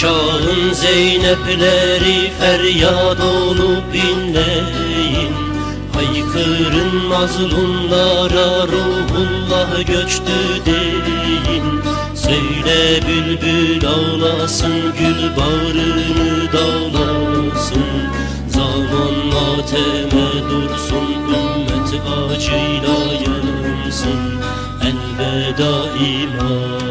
Çağın Zeynep'leri feryat olup inleyin, haykırın mazlumlara ruhullah göçtü deyin. Söyle bülbül ağlasın, gül bağrını dağlasın. Zaman mateme dursun, ümmet acıyla yansın. Elveda iman.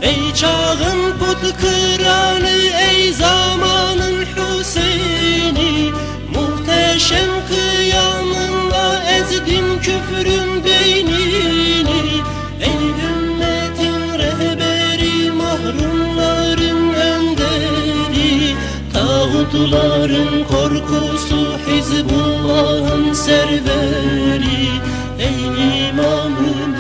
Ey çağın put kıranı, ey zamanın Hüseyin'i, muhteşem kıyamınla ezdin küfrün beynini. Ey ümmetin rehberi, mahrumların önderi, tağutların korkusu, Hizbullah'ın serveri. Ey imamım,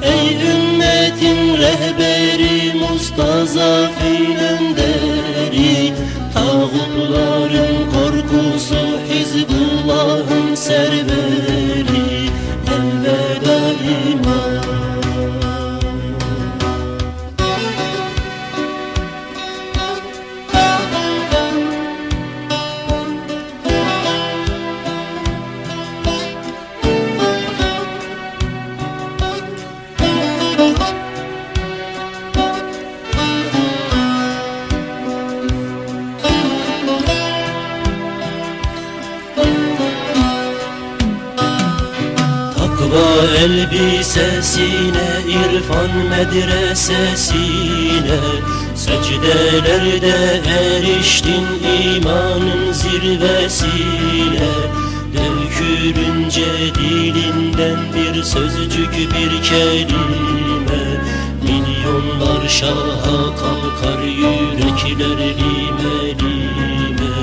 ey ümmetin rehberi, mustazafin önderi, tağutların korkusu, Hizbullah'ın serveri. Elveda iman. Takva elbisesine, irfan medresesine, secdelerde eriştin imanın zirvesine. Dökülünce dilinden bir sözcük, bir kelime, milyonlar şaha kalkar, yürekler lime lime.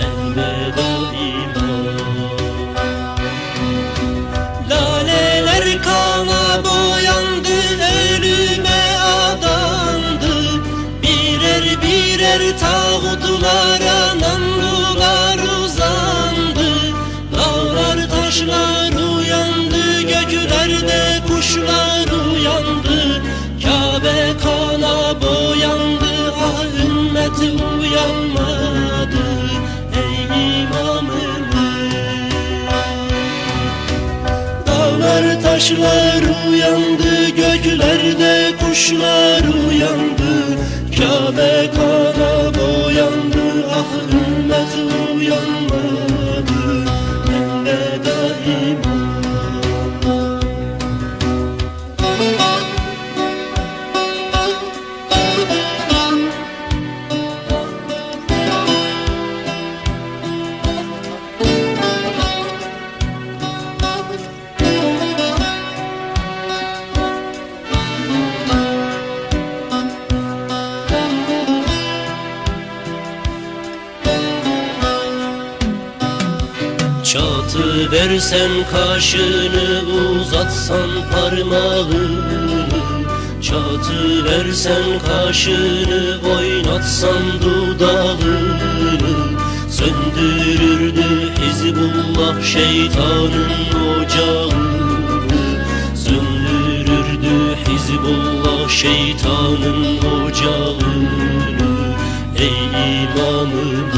Elveda iman. Laleler kana boyandı, ölüme adandı. Birer birer tağutlara namlular uzandı. Dağlar taşlar uyandı, göklerde kuşlar uyandı. Kabe kana boyandı, ah ümmet uyanmadı. Ey imamım, dağlar taşlar uyandı, göklerde kuşlar uyandı. Kabe kana boyandı, ah ümmet uyanmadı. Elveda iman. Çatı versen kaşını, uzatsan parmağını, çatı versen kaşını, oynatsan dudağını. Söndürürdü Hizbullah şeytanın ocağını, söndürürdü Hizbullah şeytanın ocağını. Ey imamım,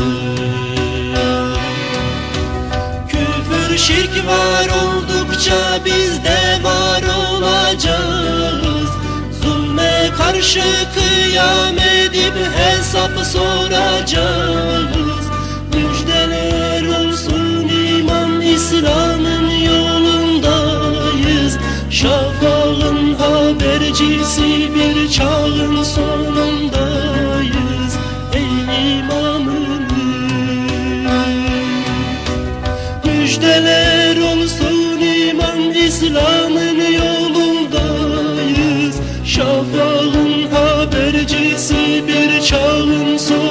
şirk var oldukça biz de var olacağız. Zulme karşı kıyam edip hesap soracağız. Müjdeler olsun iman, İslam'ın yolundayız. Şafağın habercisi, bir çağın sonundayız. Ey imamım, müjdeler olsun iman, İslam'ın yolundayız. Şafağın habercisi, bir çağın sonundayız.